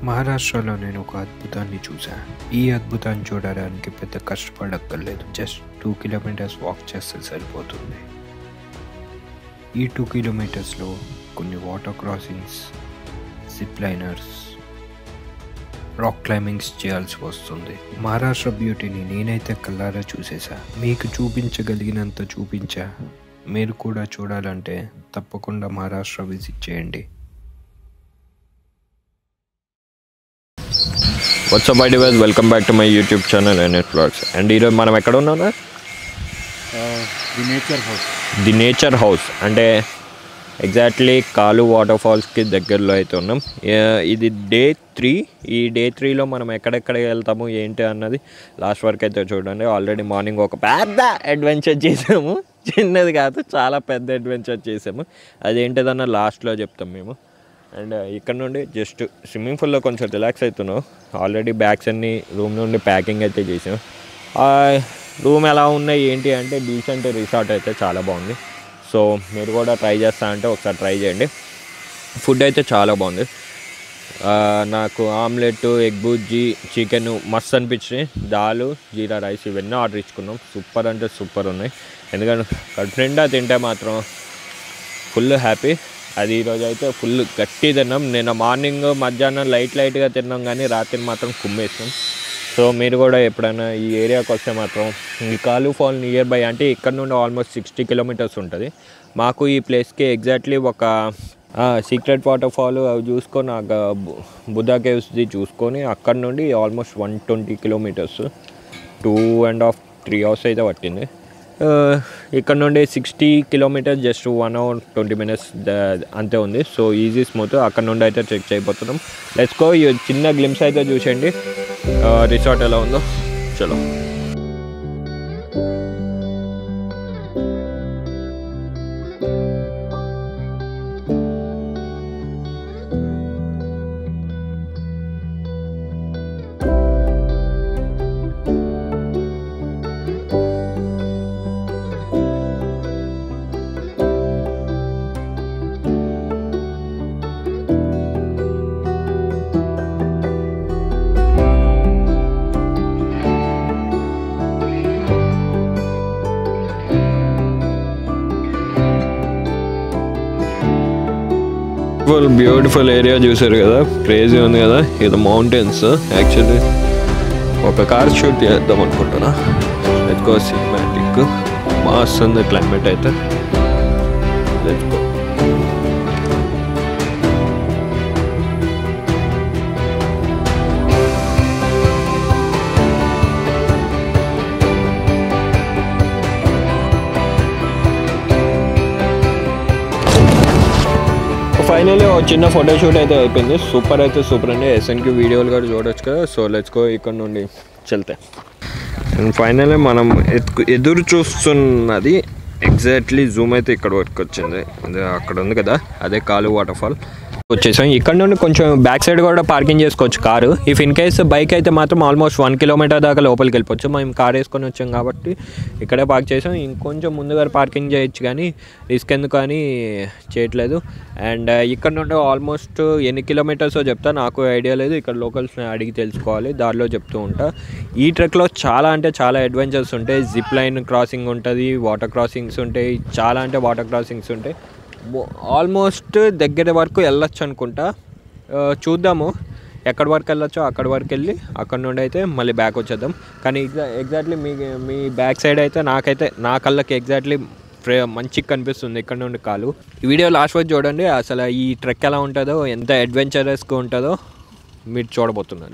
మహారాష్ట్రలో నేను ఒక అద్భుతాన్ని చూసా. ఈ అద్భుతాన్ని చూడడానికి పెద్ద కష్టపడక్కర్లేదు. జస్ట్ 2 కిలోమీటర్స్ వాక్ చేస్తే సరిపోతుంది. ఈ 2 కిలోమీటర్స్లో కొన్ని water crossings, zip liners, rock climbings చేయాల్సి వస్తుంది. మహారాష్ట్ర బ్యూటీని నేనైతే కళ్ళారా చూసేసా. మీకు చూపించగలిగినంత చూపించా. మీరు కూడా చూడాలంటే తప్పకుండా మహారాష్ట్ర విజిట్ చేయండి. వాట్సాప్ ఐ డివైస్ welcome back to my YouTube channel NS vlogs. And ఈరోజు మనం ఎక్కడ ఉన్నాం? ది నేచర్ హౌస్ అంటే ఎగ్జాక్ట్లీ కాలు వాటర్ ఫాల్స్కి దగ్గరలో అయితే ఉన్నాం. ఇది డే 3. ఈ డే 3లో మనం ఎక్కడెక్కడ వెళ్తాము ఏంటి అన్నది లాస్ట్ వరకు అయితే చూడండి. ఆల్రెడీ మార్నింగ్ ఒక పెద్ద అడ్వెంచర్ చేసాము. చిన్నది కాదు, చాలా పెద్ద అడ్వెంచర్ చేసాము. అదేంటిదన్న లాస్ట్లో చెప్తాం మేము. అండ్ ఇక్కడ నుండి జస్ట్ స్విమ్మింగ్ పూల్లో కొంచెం రిలాక్స్ అవుతున్నాం. ఆల్రెడీ బ్యాగ్స్ అన్నీ రూమ్ నుండి ప్యాకింగ్ అయితే చేసాం. రూమ్ ఎలా ఉన్నాయి ఏంటి అంటే డీసెంట్ రిసార్ట్ అయితే చాలా బాగుంది. సో మీరు కూడా ట్రై చేస్తా అంటే ఒకసారి ట్రై చేయండి. ఫుడ్ అయితే చాలా బాగుంది. నాకు ఆమ్లెట్, ఎగ్ బుజ్జి, చికెన్ మస్తు అనిపించినాయి. దాలు, జీరా రైస్ ఇవన్నీ ఆర్డర్ ఇచ్చుకున్నాం. సూపర్ అంటే సూపర్ ఉన్నాయి. ఎందుకంటే కడుపు నిండా తింటే మాత్రం ఫుల్ హ్యాపీ. అది ఈరోజు అయితే ఫుల్ గట్టి తిన్నాం. నిన్న మార్నింగ్ మధ్యాహ్నం లైట్గా తిన్నాం, కానీ రాత్రి మాత్రం కుమ్మేసాం. సో మీరు కూడా ఎప్పుడైనా ఈ ఏరియాకి వస్తే మాత్రం ఈ కాలు ఫాల్ నియర్ బై అంటే ఇక్కడ నుండి ఆల్మోస్ట్ 60 కిలోమీటర్స్ ఉంటుంది. మాకు ఈ ప్లేస్కి ఎగ్జాక్ట్లీ ఒక సీక్రెట్ వాటర్ ఫాల్ అవి చూసుకొని బుద్ధా కేవ్స్ది చూసుకొని అక్కడ నుండి ఆల్మోస్ట్ 120 కిలోమీటర్స్ 2.5-3 అవర్స్ అయితే పట్టింది. ఇక్కడ నుండి 60 కిలోమీటర్స్ జస్ట్ 1 hour 20 minutes అంతే ఉంది. So easy smooth. అక్కడ నుండి అయితే చెక్ చేయబోతున్నాం. Let's go. చిన్న గ్లిమ్స్ అయితే చూసేయండి రిసార్ట్ ఎలా ఉందో. చలో. బ్యూటిఫుల్ ఏరియా చూసారు కదా, క్రేజీ ఉంది కదా. ఇది మౌంటైన్స్. యాక్చువల్లీ ఒక కార్ షూట్ చేద్దాం అనుకుంటున్నా. Let's go. సినిమాటిక్ మస్త్ ఉంది క్లైమేట్ అయితే. Let's go. ఫైనల్లీ ఒక చిన్న ఫోటోషూట్ అయితే అయిపోయింది. సూపర్ అయితే సూపర్ అండి. ఎస్ఎన్క్యూ వీడియోలు కూడా చూడొచ్చు కదా. So let's go. ఇక్కడ నుండి వెళ్తే అండ్ ఫైనల్లీ మనం ఎదురు చూస్తున్నది ఎగ్జాక్ట్లీ జూమ్ అయితే ఇక్కడ వరకు వచ్చింది. అక్కడ ఉంది కదా, అదే కాలు వాటర్ ఫాల్ వచ్చేసాం. ఇక్కడ నుండి కొంచెం బ్యాక్ సైడ్ కూడా పార్కింగ్ చేసుకోవచ్చు car. If in case bike అయితే మాత్రం ఆల్మోస్ట్ 1 kilometer దాకా లోపలికి వెళ్ళిపోవచ్చు. మేము కార్ వేసుకొని వచ్చాం కాబట్టి ఇక్కడే పార్క్ చేసాం. ఇంకొంచెం ముందుగా పార్కింగ్ చేయొచ్చు, కానీ రిస్క్ ఎందుకు అని చేయట్లేదు. అండ్ ఇక్కడ నుండి ఆల్మోస్ట్ ఎన్ని కిలోమీటర్సో చెప్తా, నాకు ఐడియా లేదు. ఇక్కడ లోకల్స్ని అడిగి తెలుసుకోవాలి, దారిలో చెప్తూ ఉంటా. ఈ ట్రెక్లో చాలా అంటే చాలా అడ్వెంచర్స్ ఉంటాయి. జిప్ లైన్ క్రాసింగ్ ఉంటుంది, వాటర్ క్రాసింగ్స్ ఉంటాయి, చాలా అంటే వాటర్ క్రాసింగ్స్ ఉంటాయి. ఆల్మోస్ట్ దగ్గర వరకు వెళ్ళొచ్చు అనుకుంటా. చూద్దాము ఎక్కడి వరకు వెళ్ళొచ్చో అక్కడి వరకు వెళ్ళి అక్కడ నుండి అయితే మళ్ళీ బ్యాక్ వచ్చేద్దాం. కానీ ఎగ్జాక్ట్లీ మీ బ్యాక్ సైడ్ అయితే నాకైతే నా కళ్ళకి ఎగ్జాక్ట్లీ మంచిగా కనిపిస్తుంది ఇక్కడ నుండి కాలు. ఈ వీడియో లాస్ట్ వరకు చూడండి. అసలు ఈ ట్రెక్ ఎలా ఉంటుందో, ఎంత అడ్వెంచరస్గా ఉంటుందో మీరు చూడబోతున్నారు.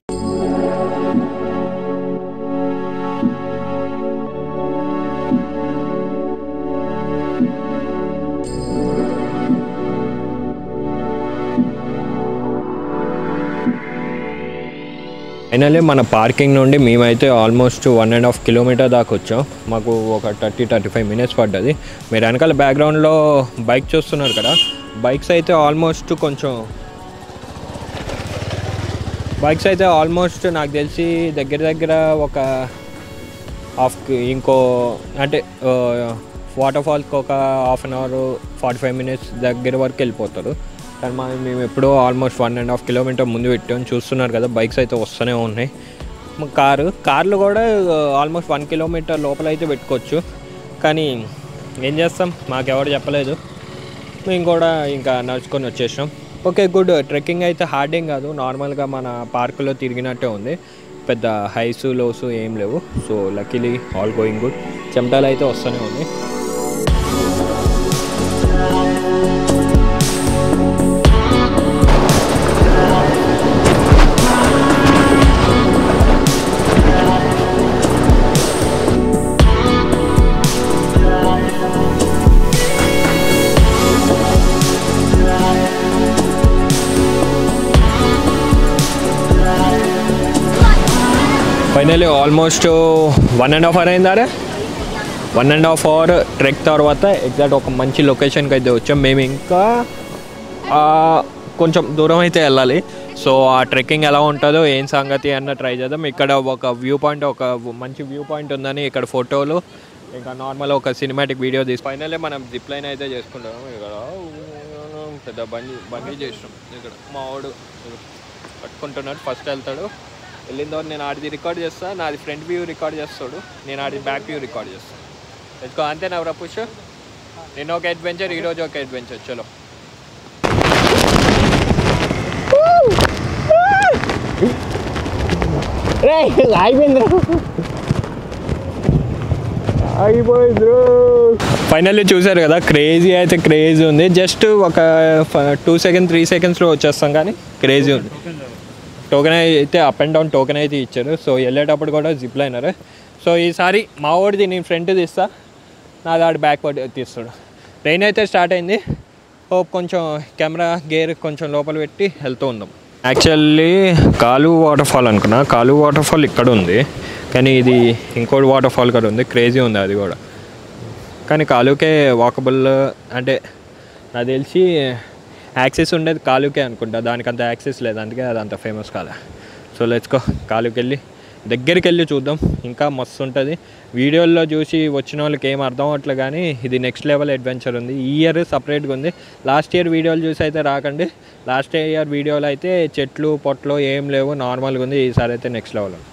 ఫైనల్లీ మన పార్కింగ్ నుండి మేమైతే ఆల్మోస్ట్ 1.5 kilometer దాకా వచ్చాం. మాకు ఒక 30-35 minutes పడ్డది. మీరు వెనకాల బ్యాక్గ్రౌండ్లో బైక్ చూస్తున్నారు కదా, బైక్స్ అయితే ఆల్మోస్ట్ నాకు తెలిసి దగ్గర ఒక ఇంకో అంటే వాటర్ ఫాల్స్కి ఒక 1/2 hour 45 minutes దగ్గర వరకు వెళ్ళిపోతారు. కానీ మేము ఎప్పుడో ఆల్మోస్ట్ 1.5 కిలోమీటర్ ముందు పెట్టాం. చూస్తున్నారు కదా బైక్స్ అయితే వస్తూనే ఉన్నాయి. కార్లు కూడా ఆల్మోస్ట్ 1 కిలోమీటర్ లోపల అయితే పెట్టుకోవచ్చు. కానీ ఏం చేస్తాం, మాకెవరు చెప్పలేదు, మేము కూడా ఇంకా నడుచుకొని వచ్చేసాం. Okay good. ట్రెక్కింగ్ అయితే హార్డ్ ఏం కాదు, నార్మల్గా మన పార్కులో తిరిగినట్టే ఉంది. పెద్ద హైస్ లోస్ ఏం లేవు. So luckily all going good. చెమటలు అయితే వస్తూనే ఉంది. Finally almost 1.5 hour అయిందారా. 1.5 hour trek తర్వాత ఎగ్జాక్ట్ ఒక మంచి లొకేషన్కి అయితే వచ్చాం. మేము ఇంకా కొంచెం దూరం అయితే వెళ్ళాలి. సో ఆ ట్రెక్కింగ్ ఎలా ఉంటుందో ఏం సంగతి అన్న ట్రై చేద్దాం. ఇక్కడ ఒక వ్యూ పాయింట్, ఒక మంచి వ్యూ పాయింట్ ఉందని ఇక్కడ ఫోటోలు, ఇంకా నార్మల్ ఒక సినిమాటిక్ వీడియో తీసి ఫైనల్లీ మనం జిప్ లైన్ అయితే చేసుకుంటాము. ఇక్కడ పెద్ద బండి చేసినాం. ఇక్కడ మా వాడు పట్టుకుంటున్నాడు, ఫస్ట్ వెళ్తాడు. వెళ్ళిన తర్వాత నేను ఆడిది రికార్డ్ చేస్తాను, నాది ఫ్రంట్ వ్యూ రికార్డ్ చేస్తాడు, నేను ఆడి బ్యాక్ వ్యూ రికార్డ్ చేస్తాను. ఎందుకో అంతే నా పుష్. నిన్న ఒక అడ్వెంచర్, ఈరోజు ఒక అడ్వెంచర్. చలో ఫైనల్లీ చూసారు కదా, క్రేజీ అయితే క్రేజీ ఉంది. జస్ట్ ఒక 2 seconds 3 secondsలో వచ్చేస్తాం, కానీ క్రేజీ ఉంది. టోకెన్ అయితే అప్ అండ్ డౌన్ టోకెన్ అయితే ఇచ్చారు. సో వెళ్ళేటప్పుడు కూడా జిప్ లైనర్. సో ఈసారి మా వాడిది నేను ఫ్రంట్ తీస్తా, నాది ఆడి బ్యాక్ తీస్తాడు. ట్రైన్ అయితే స్టార్ట్ అయింది. కొంచెం కెమెరా గేర్ కొంచెం లోపల పెట్టి వెళ్తూ ఉందాం. యాక్చువల్లీ కాలు వాటర్ ఫాల్ అనుకున్నా, కాలు వాటర్ ఫాల్ ఇక్కడ ఉంది, కానీ ఇది ఇంకోటి వాటర్ ఫాల్ కూడా ఉంది, క్రేజీ ఉంది అది కూడా. కానీ కాలుకే వాకబుల్ అంటే నాకు తెలిసి యాక్సెస్ ఉండేది కాలుకే అనుకుంటా, దానికి అంత యాక్సెస్ లేదు, అందుకే అది అంత ఫేమస్ కాదా. సో లెట్స్ గో, కాలుకి వెళ్ళి దగ్గరికి వెళ్ళి చూద్దాం. ఇంకా మస్తు ఉంటుంది. వీడియోల్లో చూసి వచ్చిన వాళ్ళకి ఏం అర్థం అవ్వట్లే, కానీ ఇది నెక్స్ట్ లెవెల్ అడ్వెంచర్ ఉంది. ఈ ఇయర్ సపరేట్గా ఉంది. లాస్ట్ ఇయర్ వీడియోలు చూసి అయితే రాకండి. లాస్ట్ ఇయర్ వీడియోలో అయితే చెట్లు పొట్లు ఏం లేవు, నార్మల్గా ఉంది. ఈసారి అయితే నెక్స్ట్ లెవెల్ ఉంది.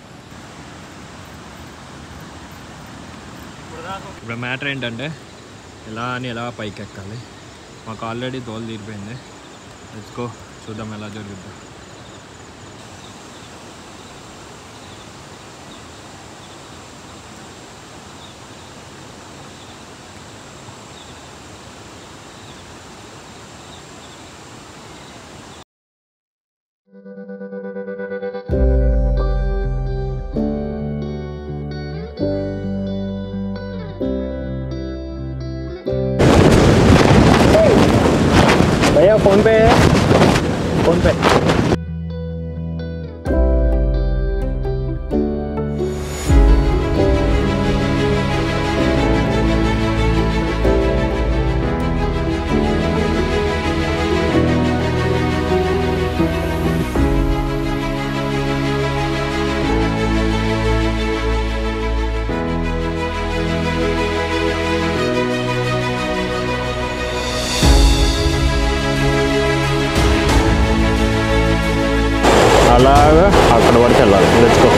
ఇప్పుడు మ్యాటర్ ఏంటంటే ఎలా పైకి ఎక్కాలి. మాకు ఆల్రెడీ తోలు తీరిపోయింది. లెట్స్ గో, చూద్దాం ఎలా జరుగుతుంది. भैया फोन पे है, फोन पे। అలాగా అక్కడ వరకు వెళ్ళాలి. Let's go.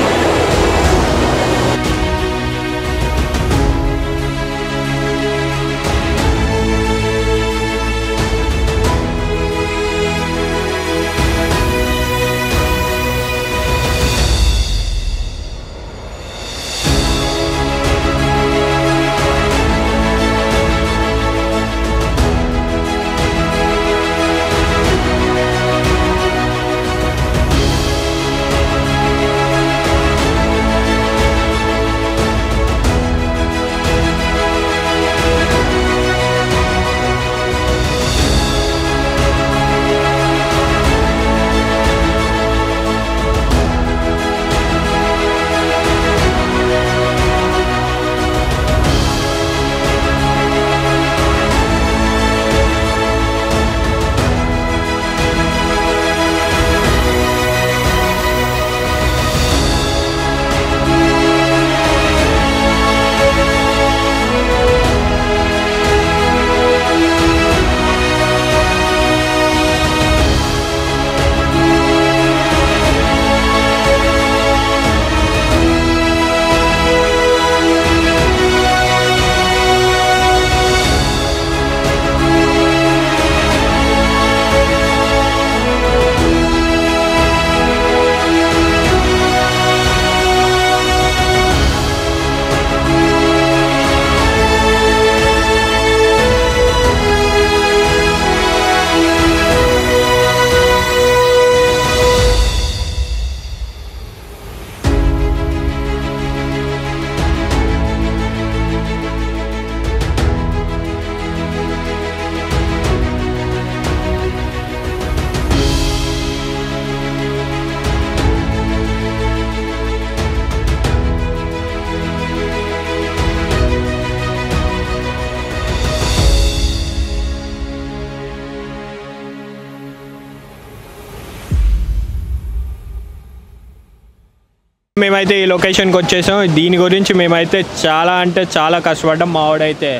మేమైతే ఈ లొకేషన్కి వచ్చేసాం. దీని గురించి మేమైతే చాలా అంటే చాలా కష్టపడ్డాం. మావాడైతే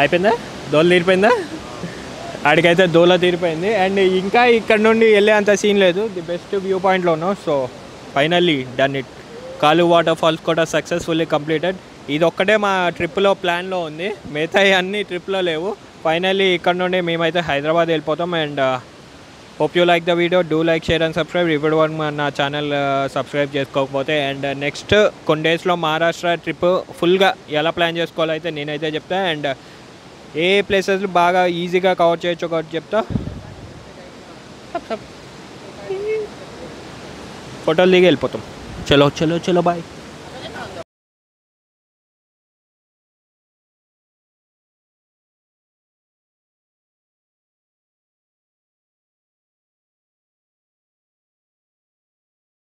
అయిపోయిందా, దోల తీరిపోయిందా, ఆడికైతే దోల తీరిపోయింది. అండ్ ఇంకా ఇక్కడ నుండి వెళ్ళే అంత సీన్ లేదు. ది బెస్ట్ వ్యూ పాయింట్లో ఉన్నాం. So finally done it. కాలు వాటర్ ఫాల్స్ కూడా సక్సెస్ఫుల్లీ కంప్లీటెడ్. ఇది ఒక్కటే మా ట్రిప్లో ప్లాన్లో ఉంది, మిగతా అన్ని ట్రిప్లో లేవు. ఫైనల్లీ ఇక్కడ నుండి మేమైతే హైదరాబాద్ వెళ్ళిపోతాం. And hope you like the video. Do like, share and subscribe. ఇప్పుడు నా ఛానల్ సబ్స్క్రైబ్ చేసుకోకపోతే. అండ్ నెక్స్ట్ కొన్ని డేస్లో మహారాష్ట్ర ట్రిప్ ఫుల్గా ఎలా ప్లాన్ చేసుకోవాలో అయితే నేనైతే చెప్తా. అండ్ ఏ ప్లేసెస్ బాగా ఈజీగా కవర్ చేయొచ్చు ఒకటి చెప్తా. ఫోటోలు దిగి వెళ్ళిపోతాం. చలో చలో చలో బాయ్.